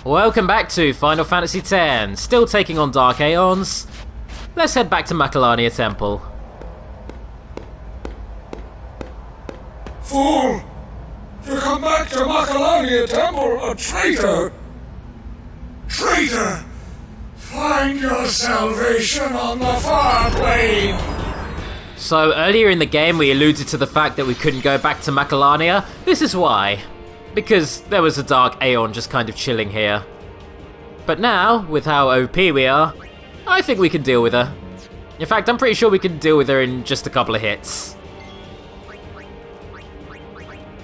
Welcome back to Final Fantasy X, still taking on Dark Aeons. Let's head back to Macalania Temple. Fool! To come back to Macalania Temple, a traitor! Traitor! Find your salvation on the far plane! So earlier in the game we alluded to the fact that we couldn't go back to Macalania. This is why. Because there was a Dark Aeon just kind of chilling here. But now, with how OP we are, I think we can deal with her. In fact, I'm pretty sure we can deal with her in just a couple of hits.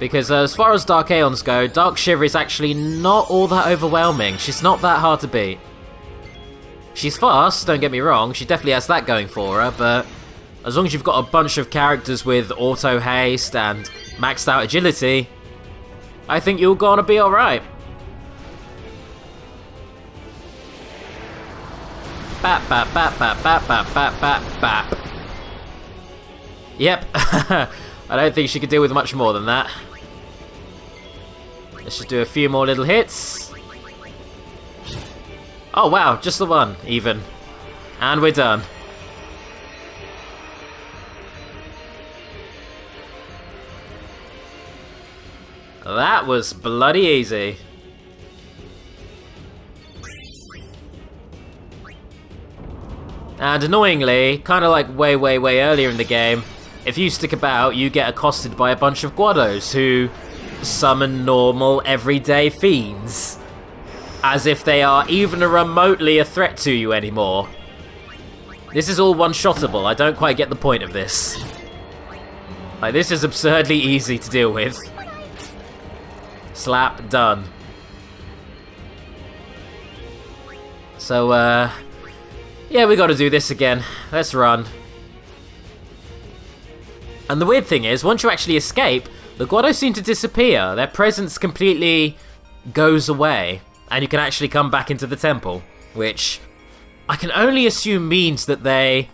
Because as far as Dark Aeons go, Dark Shiver is actually not all that overwhelming. She's not that hard to beat. She's fast, don't get me wrong, she definitely has that going for her, but as long as you've got a bunch of characters with auto haste and maxed out agility, I think you're gonna be alright. Bap, bap, bap, bap, bap, bap, bap, bap, bap. Yep, I don't think she could deal with much more than that. Let's just do a few more little hits. Oh wow, just the one, even. And we're done. That was bloody easy. And annoyingly, kind of like way earlier in the game, if you stick about, you get accosted by a bunch of Guados who summon normal, everyday fiends. As if they are even remotely a threat to you anymore. This is all one-shottable, I don't quite get the point of this. Like, this is absurdly easy to deal with. Slap, done. So, yeah, we gotta do this again. Let's run. And the weird thing is, once you actually escape, the Guados seem to disappear. Their presence completely goes away, and you can actually come back into the temple, which I can only assume means that they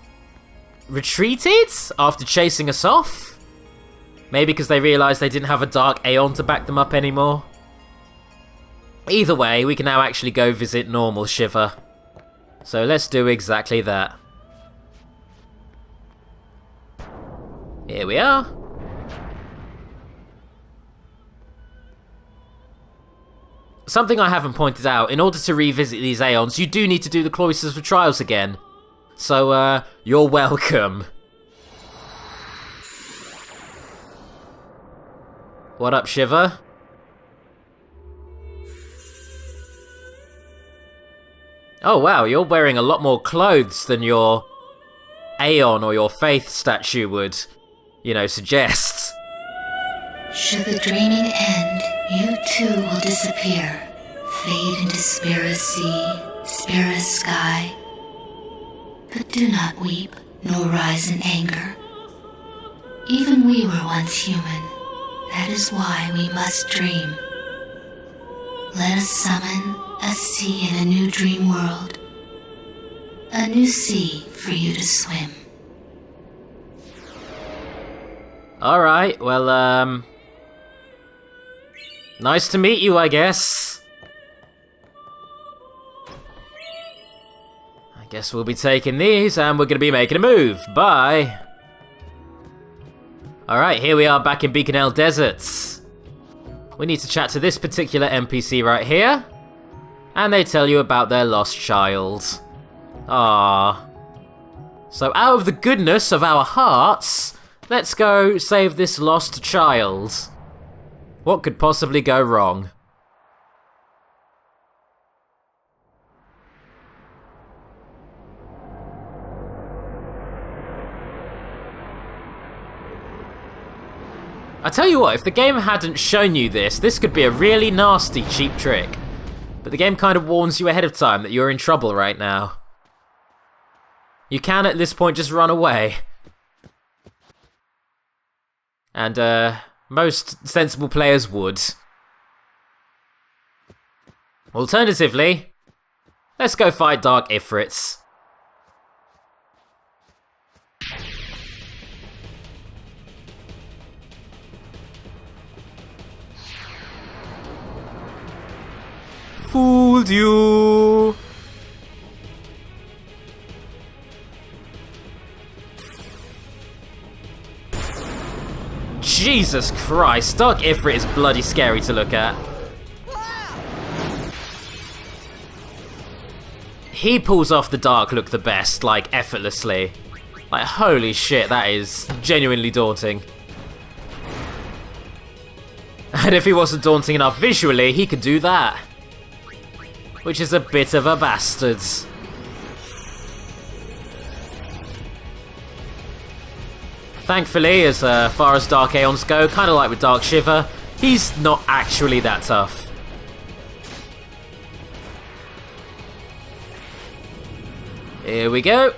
retreated after chasing us off? Maybe because they realised they didn't have a Dark Aeon to back them up anymore. Either way, we can now actually go visit normal Shiver. So let's do exactly that. Here we are. Something I haven't pointed out, in order to revisit these Aeons, you do need to do the Cloisters of Trials again. So, you're welcome. What up, Shiver? Oh wow, you're wearing a lot more clothes than your Aeon or your Faith statue would, you know, suggest. Should the draining end, you too will disappear, fade into Spira's sea, Spira's sky. But do not weep, nor rise in anger. Even we were once human. That is why we must dream. Let us summon a sea in a new dream world. A new sea for you to swim. Alright, well, nice to meet you, I guess. I guess we'll be taking these, and we're gonna be making a move. Bye! Alright, here we are back in Beaconell Deserts. We need to chat to this particular NPC right here. And they tell you about their lost child. Ah. So out of the goodness of our hearts, let's go save this lost child. What could possibly go wrong? I tell you what, if the game hadn't shown you this, this could be a really nasty, cheap trick. But the game kind of warns you ahead of time that you're in trouble right now. You can, at this point, just run away. And, most sensible players would. Alternatively, let's go fight Dark Ifrits. Fooled you! Jesus Christ, Dark Ifrit is bloody scary to look at. He pulls off the dark look the best, like, effortlessly. Like, holy shit, that is genuinely daunting. And if he wasn't daunting enough visually, he could do that. Which is a bit of a bastard. Thankfully, as far as Dark Aeons go, kind of like with Dark Shiver, he's not actually that tough. Here we go.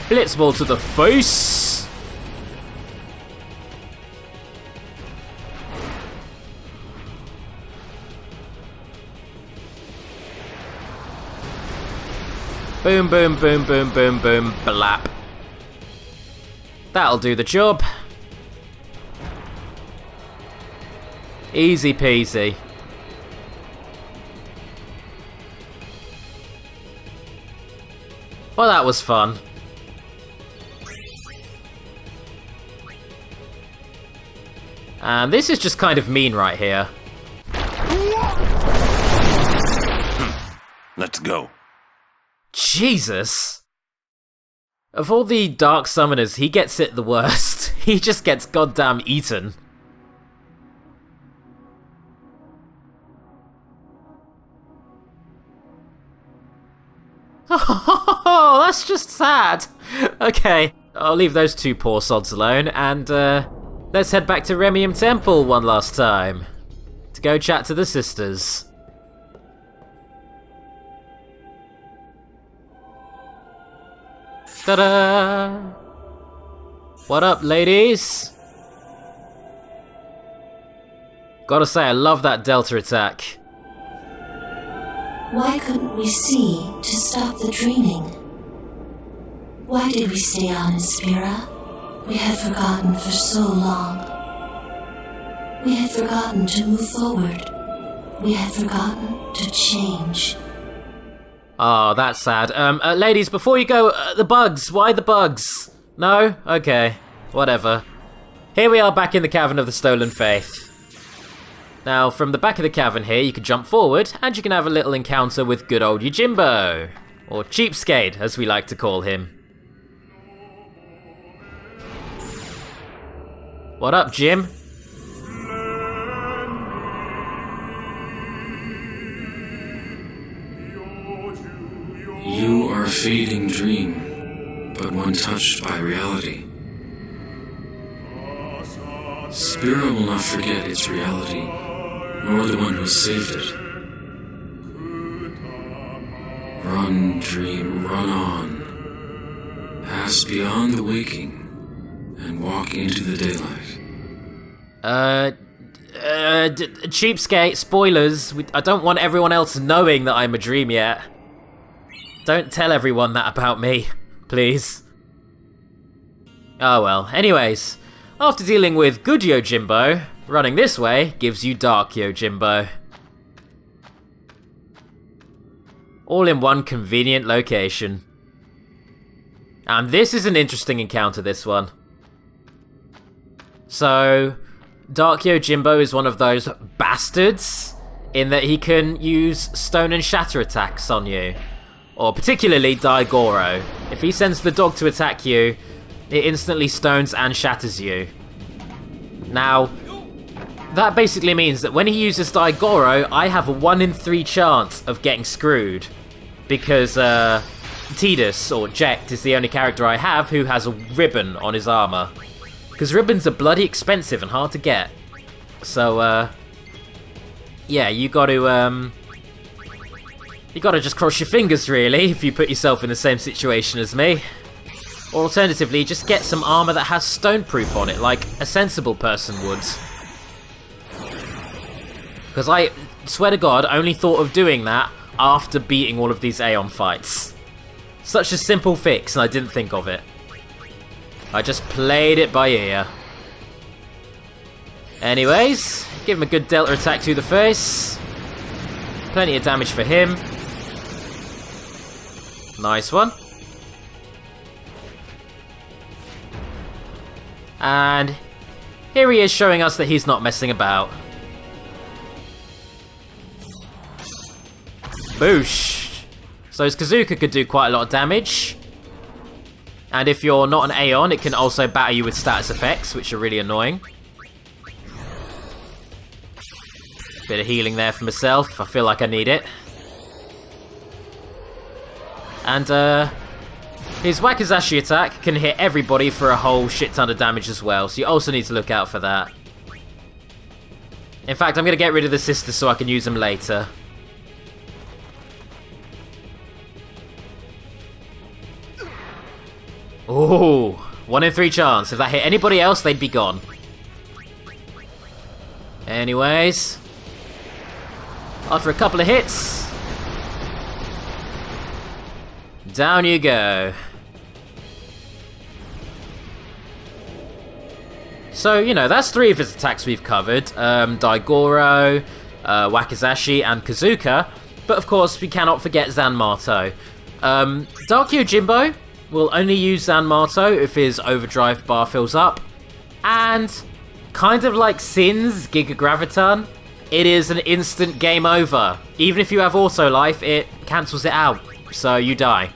Blitzball to the face. Boom, boom, boom, boom, boom, boom, blap. That'll do the job. Easy peasy. Well, that was fun. And this is just kind of mean right here. Let's go. Jesus. Of all the Dark Summoners, he gets it the worst. He just gets goddamn eaten. Oh, that's just sad. Okay, I'll leave those two poor sods alone, and let's head back to Remium Temple one last time to go chat to the sisters. Ta-da! What up, ladies? Gotta say, I love that Delta attack. Why couldn't we see to stop the draining? Why did we stay on in Spira? We had forgotten for so long. We had forgotten to move forward. We had forgotten to change. Oh, that's sad. Ladies, before you go, the bugs. Why the bugs? No? Okay. Whatever. Here we are back in the Cavern of the Stolen Faith. Now, from the back of the cavern here, you can jump forward, and you can have a little encounter with good old Yojimbo. Or Cheapskate, as we like to call him. What up, Jim? You are a fading dream, but one touched by reality. Spira will not forget its reality, nor the one who saved it. Run, dream, run on. Pass beyond the waking, and walk into the daylight. Cheapskate, spoilers. I don't want everyone else knowing that I'm a dream yet. Don't tell everyone that about me, please. Oh well, anyways. After dealing with good Yojimbo, running this way gives you dark Yojimbo. All in one convenient location. And this is an interesting encounter, this one. So, Dark Yojimbo is one of those bastards in that he can use stone and shatter attacks on you. Or particularly Daigoro. If he sends the dog to attack you, it instantly stones and shatters you. Now, that basically means that when he uses Daigoro, I have a 1 in 3 chance of getting screwed. Because Tidus, or Jekt, is the only character I have who has a ribbon on his armor. Because ribbons are bloody expensive and hard to get. So, yeah, you gotta just cross your fingers, really, if you put yourself in the same situation as me. Or alternatively, just get some armor that has stoneproof on it, like a sensible person would. Because I swear to God, only thought of doing that after beating all of these Aeon fights. Such a simple fix, and I didn't think of it. I just played it by ear. Anyways, give him a good Delta attack to the face. Plenty of damage for him. Nice one. And here he is showing us that he's not messing about. Boosh! So his Kazuka could do quite a lot of damage. And if you're not an Aeon, it can also batter you with status effects, which are really annoying. Bit of healing there for myself. I feel like I need it. And his Wakizashi attack can hit everybody for a whole shit ton of damage as well, so you also need to look out for that. In fact, I'm going to get rid of the sisters so I can use them later. Ooh, 1 in 3 chance. If that hit anybody else, they'd be gone. Anyways, after a couple of hits, down you go. So, you know, that's 3 of his attacks we've covered. Daigoro, Wakizashi, and Kazuka. But of course, we cannot forget Zanmato. Dark Yojimbo will only use Zanmato if his overdrive bar fills up. And, kind of like Sin's Giga Graviton, it is an instant game over. Even if you have auto life, it cancels it out, so you die.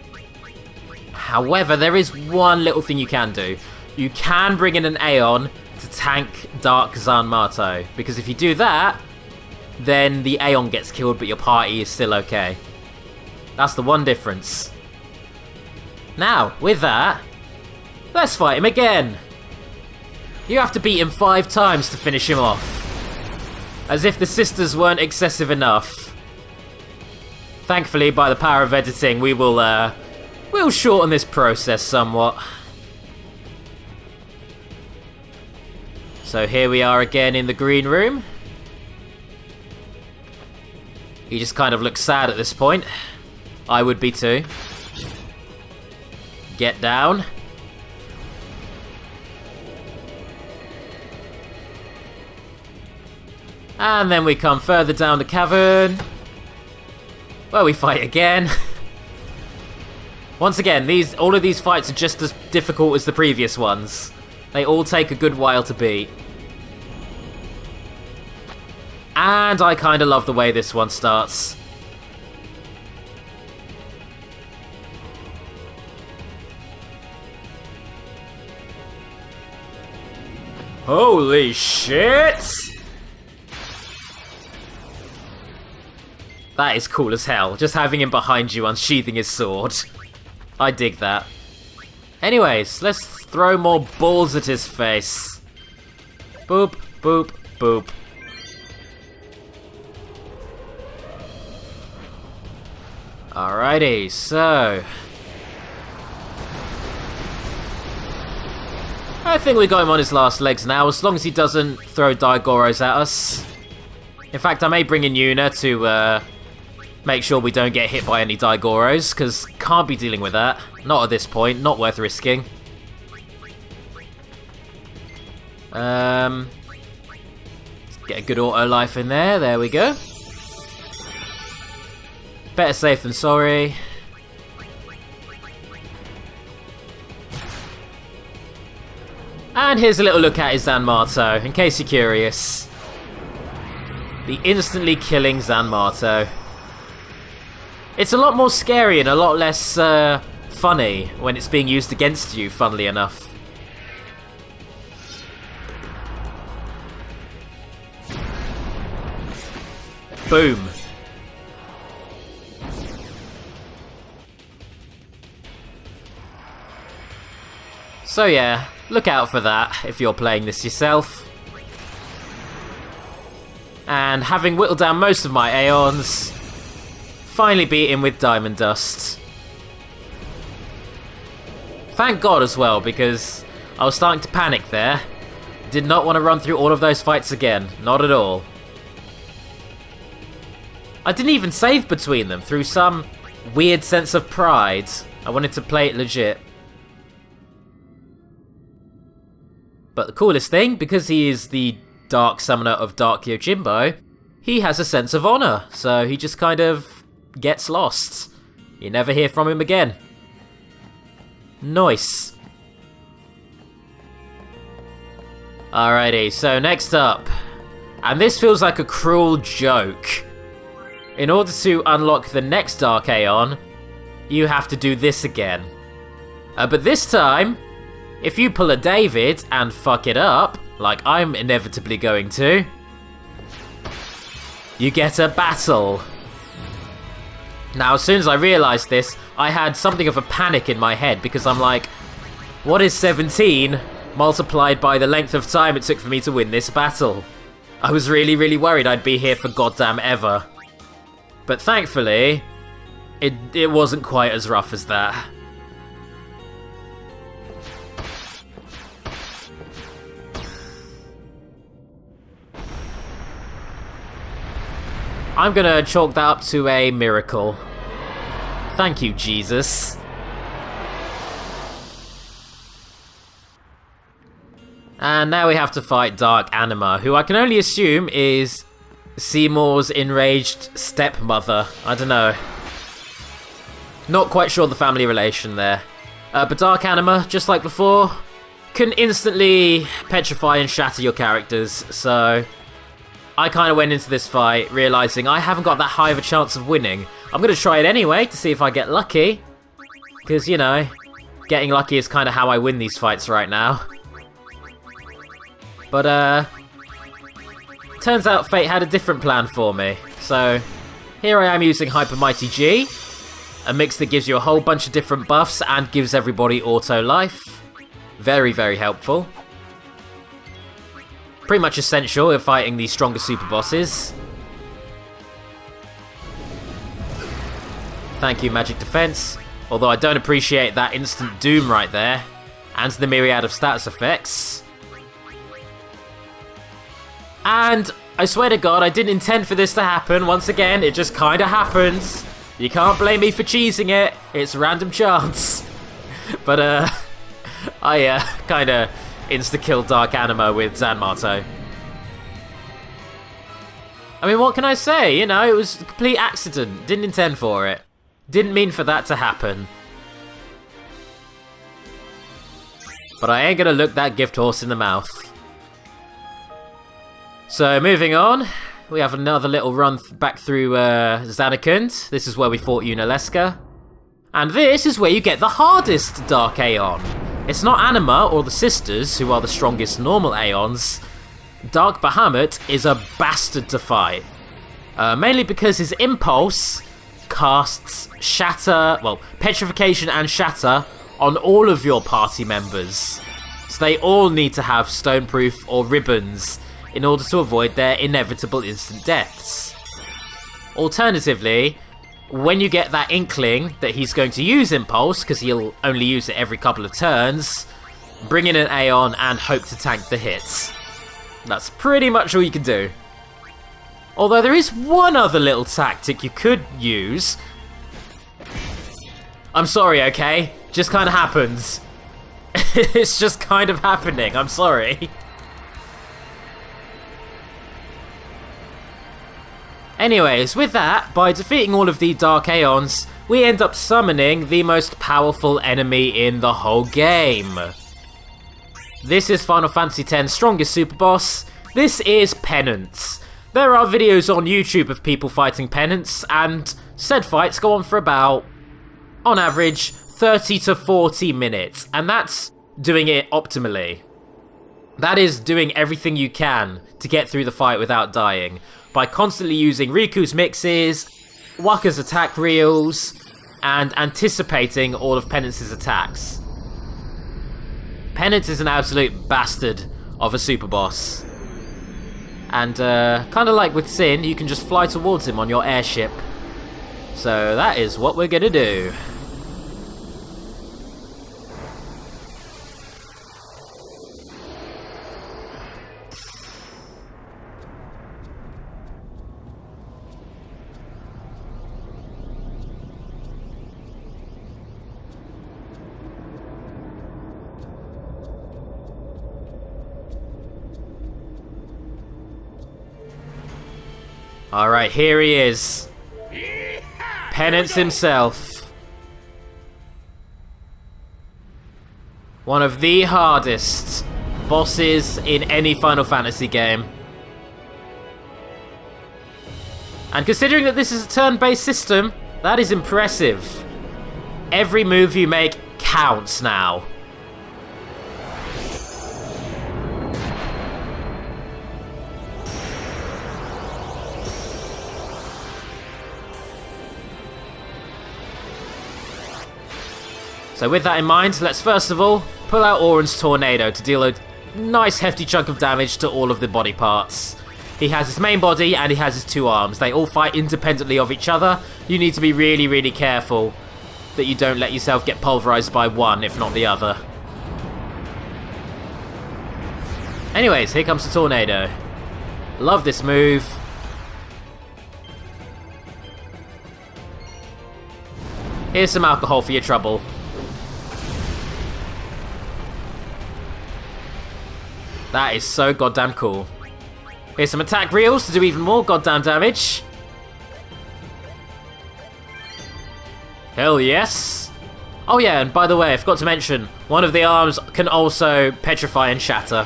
However, there is one little thing you can do. You can bring in an Aeon to tank Dark Zanmato, because if you do that, then the Aeon gets killed but your party is still okay. That's the one difference. Now, with that, let's fight him again. You have to beat him 5 times to finish him off. As if the sisters weren't excessive enough. Thankfully, by the power of editing, we'll shorten this process somewhat. So here we are again in the green room. He just kind of looks sad at this point. I would be too. Get down. And then we come further down the cavern, where we fight again. Once again, all of these fights are just as difficult as the previous ones. They all take a good while to beat. And I kind of love the way this one starts. Holy shit! That is cool as hell, just having him behind you unsheathing his sword. I dig that. Anyways, let's throw more balls at his face. Boop, boop, boop. Alrighty, so... I think we got him on his last legs now, as long as he doesn't throw Daigoros at us. In fact, I may bring in Yuna to make sure we don't get hit by any Daigoros, because can't be dealing with that. Not at this point, not worth risking. Let's get a good auto life in there we go. Better safe than sorry. And here's a little look at his Zanmato, in case you're curious. The instantly killing Zanmato. It's a lot more scary and a lot less funny when it's being used against you, funnily enough. Boom. So yeah, look out for that if you're playing this yourself. And having whittled down most of my Aeons, finally beat him with Diamond Dust. Thank God as well, because I was starting to panic there. Did not want to run through all of those fights again, not at all. I didn't even save between them through some weird sense of pride. I wanted to play it legit. But the coolest thing, because he is the Dark Summoner of Dark Yojimbo, he has a sense of honor, so he just kind of gets lost. You never hear from him again. Nice. Alrighty, so next up. And this feels like a cruel joke. In order to unlock the next Dark Aeon, you have to do this again. But this time, if you pull a David and fuck it up, like I'm inevitably going to, you get a battle. Now, as soon as I realised this, I had something of a panic in my head because I'm like, what is 17 multiplied by the length of time it took for me to win this battle? I was really, really worried I'd be here for goddamn ever. But thankfully, it wasn't quite as rough as that. I'm gonna chalk that up to a miracle. Thank you, Jesus. And now we have to fight Dark Anima, who I can only assume is Seymour's enraged stepmother. I don't know. Not quite sure the family relation there. But Dark Anima, just like before, can instantly petrify and shatter your characters, so I kind of went into this fight realising I haven't got that high of a chance of winning. I'm going to try it anyway to see if I get lucky. Because, you know, getting lucky is kind of how I win these fights right now. But, turns out fate had a different plan for me. So, here I am using Hyper Mighty G, a mix that gives you a whole bunch of different buffs and gives everybody auto life. Very, very helpful. Pretty much essential if fighting the stronger super bosses. Thank you, Magic Defense. Although I don't appreciate that instant doom right there, and the myriad of status effects. And I swear to God, I didn't intend for this to happen. Once again, it just kind of happens. You can't blame me for cheesing it. It's random chance. But I kind of insta-killed Dark Anima with Zanmato. I mean, what can I say? You know, it was a complete accident. Didn't intend for it. Didn't mean for that to happen. But I ain't gonna look that gift horse in the mouth. So, moving on. We have another little run back through Zanarkand. This is where we fought Unalesca. And this is where you get the hardest Dark Aeon. It's not Anima or the Sisters, who are the strongest normal Aeons. Dark Bahamut is a bastard to fight. Mainly because his Impulse casts Shatter, well, Petrification and Shatter on all of your party members. So they all need to have Stoneproof or Ribbons in order to avoid their inevitable instant deaths. Alternatively, when you get that inkling that he's going to use Impulse, because he'll only use it every couple of turns, bring in an Aeon and hope to tank the hits. That's pretty much all you can do. Although there is one other little tactic you could use. I'm sorry, okay? Just kind of happens. It's just kind of happening, I'm sorry. Anyways, with that, by defeating all of the Dark Aeons, we end up summoning the most powerful enemy in the whole game. This is Final Fantasy X's strongest Superboss. This is Penance. There are videos on YouTube of people fighting Penance, and said fights go on for about, on average, 30 to 40 minutes, and that's doing it optimally. That is doing everything you can to get through the fight without dying, by constantly using Riku's mixes, Wakka's attack reels, and anticipating all of Penance's attacks. Penance is an absolute bastard of a super boss. And kind of like with Sin, you can just fly towards him on your airship. So that is what we're gonna do. Alright, here he is. Penance himself. One of the hardest bosses in any Final Fantasy game. And considering that this is a turn-based system, that is impressive. Every move you make counts now. So with that in mind, let's first of all pull out Auron's Tornado to deal a nice hefty chunk of damage to all of the body parts. He has his main body and he has his two arms. They all fight independently of each other. You need to be really, really careful that you don't let yourself get pulverized by one, if not the other. Anyways, here comes the Tornado. Love this move. Here's some alcohol for your trouble. That is so goddamn cool. Here's some attack reels to do even more goddamn damage. Hell yes. Oh yeah, and by the way, I forgot to mention, one of the arms can also petrify and shatter.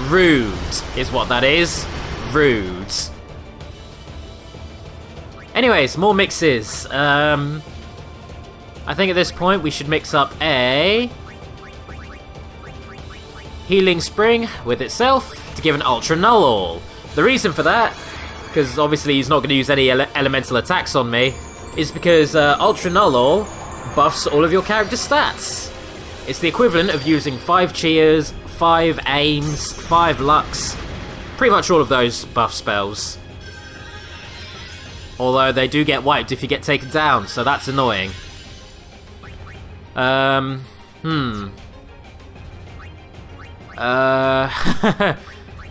Rude is what that is. Rude. Anyways, more mixes. I think at this point we should mix up a Healing Spring with itself to give an Ultra Null All. The reason for that, because obviously he's not going to use any elemental attacks on me, is because Ultra Null All buffs all of your character stats. It's the equivalent of using 5 Cheers, 5 Aims, 5 Lux, pretty much all of those buff spells. Although they do get wiped if you get taken down, so that's annoying.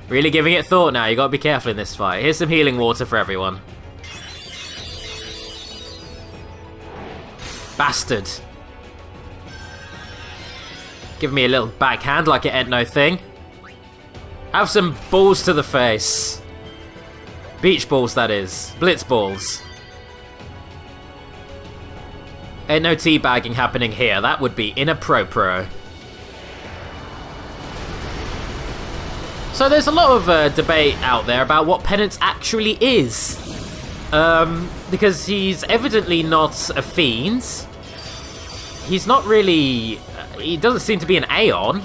Really giving it thought now, you gotta be careful in this fight. Here's some healing water for everyone. Bastard. Give me a little backhand like it ain't no thing. Have some balls to the face. Beach balls, that is. Blitz balls. Ain't no teabagging happening here. That would be inappropriate. So there's a lot of debate out there about what penance actually is. Because he's evidently not a fiend. He's not really... he doesn't seem to be an Aeon.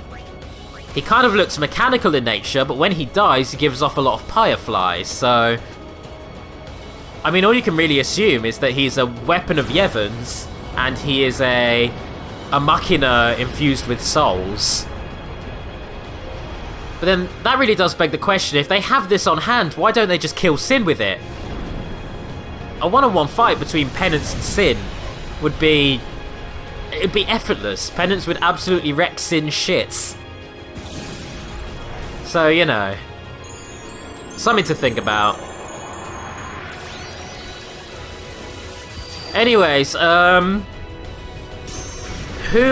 He kind of looks mechanical in nature, but when he dies, he gives off a lot of fireflies, so... I mean, all you can really assume is that he's a weapon of Yevon's, and he is a machina infused with souls. But then, that really does beg the question, if they have this on hand, why don't they just kill Sin with it? A one-on-one fight between Penance and Sin would be... it'd be effortless. Penance would absolutely wreck Sin's shits. So, you know, something to think about. Anyways, who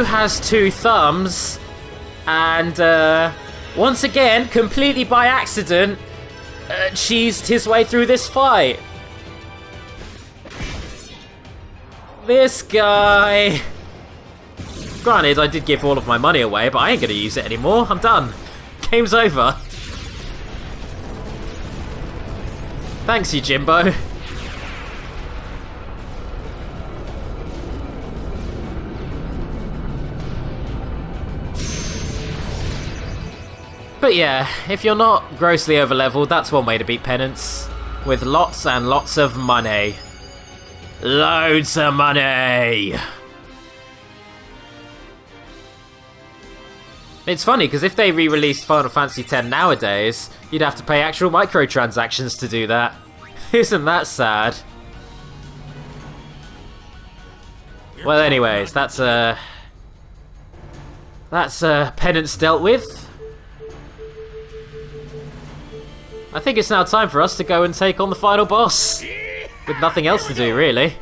has 2 thumbs and, once again, completely by accident, cheesed his way through this fight? This guy. Granted, I did give all of my money away, but I ain't gonna use it anymore. I'm done. Game's over. Thanks, you Jimbo. But yeah, if you're not grossly overleveled, that's one way to beat Penance. With lots and lots of money. Loads of money! It's funny, because if they re-released Final Fantasy X nowadays, you'd have to pay actual microtransactions to do that. Isn't that sad? Well, anyways, that's Penance dealt with. I think it's now time for us to go and take on the final boss. With nothing else to do, really.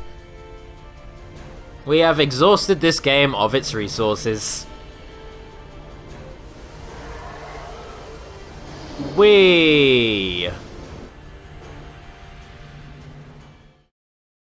We have exhausted this game of its resources. Whee!